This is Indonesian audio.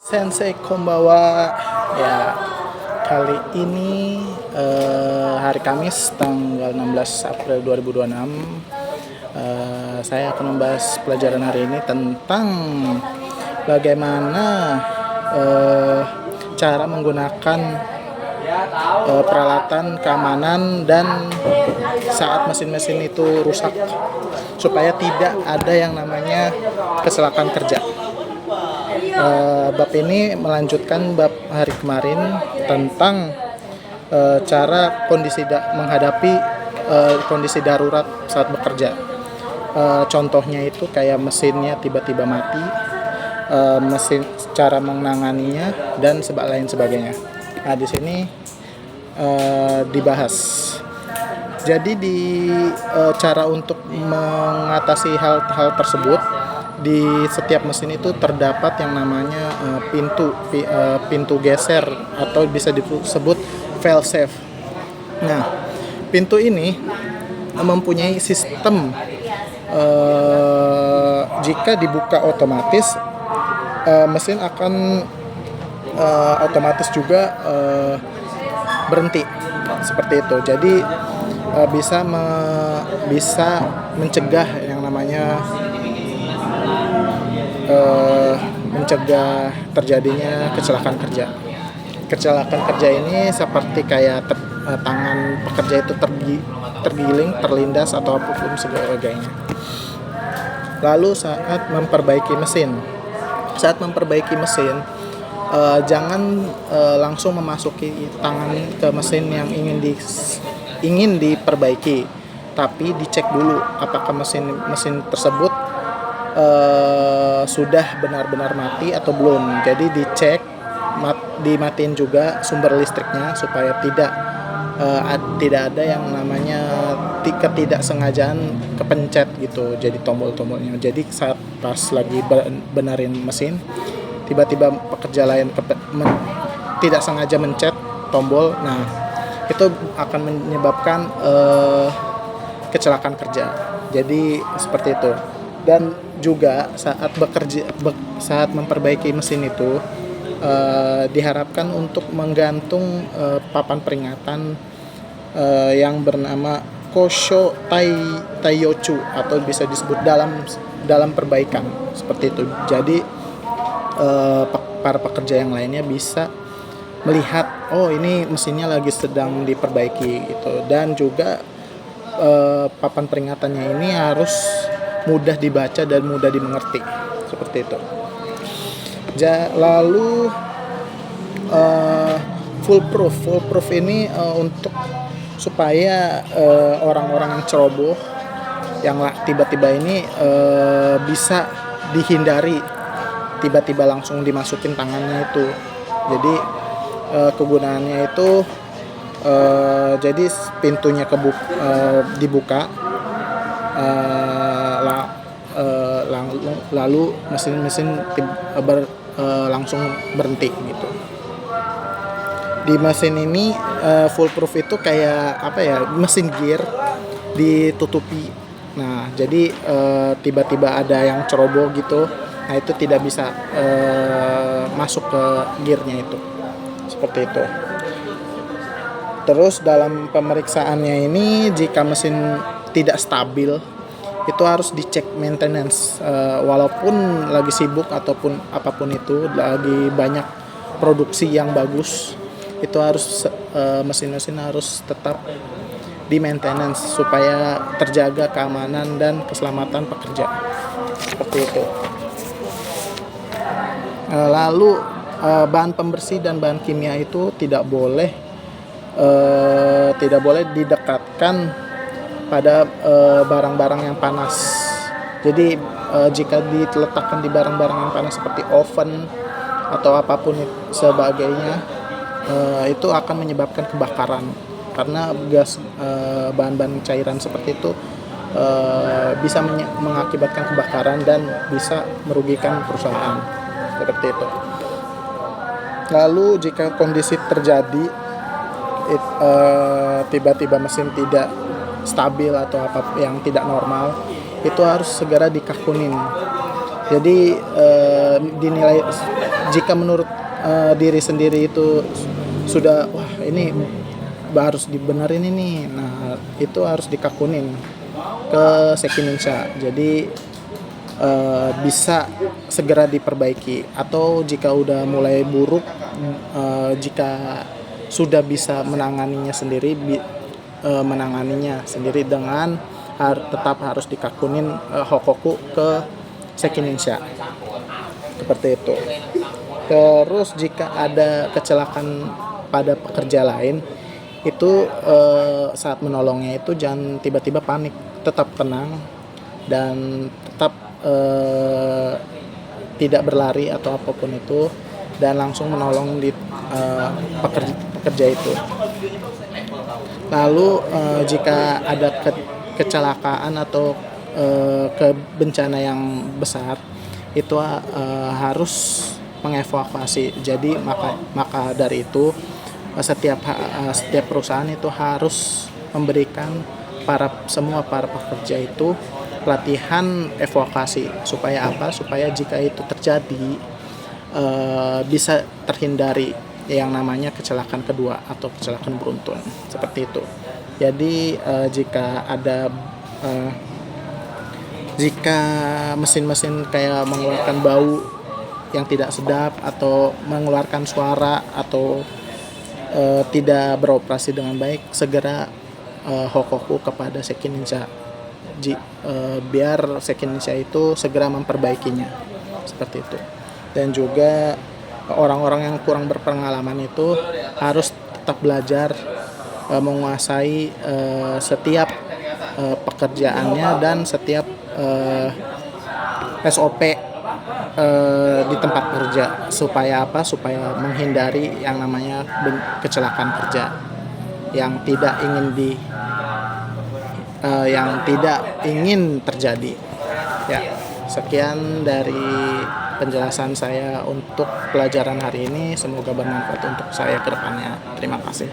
Sensei Kombawa. Ya, kali ini hari Kamis tanggal 16 April 2026, saya akan membahas pelajaran hari ini tentang bagaimana cara menggunakan peralatan keamanan dan saat mesin-mesin itu rusak supaya tidak ada yang namanya kecelakaan kerja. Bab ini melanjutkan bab hari kemarin tentang cara menghadapi kondisi darurat saat bekerja. Contohnya itu kayak mesinnya tiba-tiba mati, mesin cara menanganinya dan lain sebagainya. Nah, di sini dibahas. Jadi cara untuk mengatasi hal-hal tersebut, di setiap mesin itu terdapat yang namanya pintu geser atau bisa disebut fail safe. Nah, pintu ini mempunyai sistem jika dibuka otomatis, mesin akan otomatis juga berhenti seperti itu. Jadi bisa mencegah yang namanya mencegah terjadinya kecelakaan kerja. Kecelakaan kerja ini seperti kayak tangan pekerja itu tergiling, terlindas atau apapun sebagainya. Lalu saat memperbaiki mesin, jangan langsung memasuki tangan ke mesin yang ingin diperbaiki, tapi dicek dulu apakah mesin tersebut sudah benar-benar mati atau belum. Jadi dicek, dimatiin juga sumber listriknya supaya tidak ada yang namanya ketidaksengajaan kepencet gitu, jadi tombol-tombolnya. Jadi saat pas lagi benerin mesin, tiba-tiba pekerja lain tidak sengaja mencet tombol, nah itu akan menyebabkan kecelakaan kerja. Jadi seperti itu. Dan juga saat memperbaiki mesin itu diharapkan untuk menggantung papan peringatan yang bernama Kosho Taiyochu atau bisa disebut dalam perbaikan seperti itu. Jadi para pekerja yang lainnya bisa melihat, oh ini mesinnya lagi sedang diperbaiki gitu. Dan juga papan peringatannya ini harus mudah dibaca dan mudah dimengerti seperti itu. Lalu foolproof ini untuk supaya orang-orang yang ceroboh yang tiba-tiba ini bisa dihindari, tiba-tiba langsung dimasukin tangannya itu. Jadi kegunaannya itu jadi pintunya dibuka, lalu mesin langsung berhenti gitu. Di mesin ini foolproof itu kayak apa ya, mesin gear ditutupi. Nah, jadi tiba-tiba ada yang ceroboh gitu, nah itu tidak bisa masuk ke gearnya itu, seperti itu. Terus dalam pemeriksaannya ini, jika mesin tidak stabil, itu harus dicek maintenance, walaupun lagi sibuk ataupun apapun itu, lagi banyak produksi yang bagus, itu harus mesin-mesin harus tetap di maintenance supaya terjaga keamanan dan keselamatan pekerja, seperti itu. Lalu bahan pembersih dan bahan kimia itu tidak boleh didekatkan pada barang-barang yang panas. Jadi jika diletakkan di barang-barang yang panas seperti oven atau apapun sebagainya, itu akan menyebabkan kebakaran, karena gas bahan-bahan cairan seperti itu bisa mengakibatkan kebakaran dan bisa merugikan perusahaan, seperti itu. Lalu jika kondisi terjadi tiba-tiba mesin tidak stabil atau apa yang tidak normal, itu harus segera dikakunin. Jadi dinilai jika menurut diri sendiri itu sudah wah ini harus dibenerin ini, nah itu harus dikakunin ke Sekininsa, jadi bisa segera diperbaiki. Atau jika udah mulai buruk, jika sudah bisa menanganinya sendiri dengan tetap harus dikakunin Hokoku ke Sekininsa, seperti itu. Terus jika ada kecelakaan pada pekerja lain, itu saat menolongnya itu jangan tiba-tiba panik, tetap tenang dan tetap tidak berlari atau apapun itu, dan langsung menolong di pekerja itu. Lalu jika ada kecelakaan atau bencana yang besar, itu harus mengevakuasi. Jadi maka dari itu setiap perusahaan itu harus memberikan semua para pekerja itu pelatihan evakuasi. Supaya apa? Supaya jika itu terjadi bisa terhindari yang namanya kecelakaan kedua atau kecelakaan beruntun, seperti itu. Jadi jika mesin-mesin kayak mengeluarkan bau yang tidak sedap atau mengeluarkan suara atau tidak beroperasi dengan baik, segera Hokoku kepada Sekininsa, biar Sekininsa itu segera memperbaikinya, seperti itu. Dan juga orang-orang yang kurang berpengalaman itu harus tetap belajar menguasai setiap pekerjaannya dan setiap SOP di tempat kerja. Supaya apa? Supaya menghindari yang namanya kecelakaan kerja yang tidak ingin terjadi. Ya, sekian dari penjelasan saya untuk pelajaran hari ini. Semoga bermanfaat untuk saya ke depannya. Terima kasih.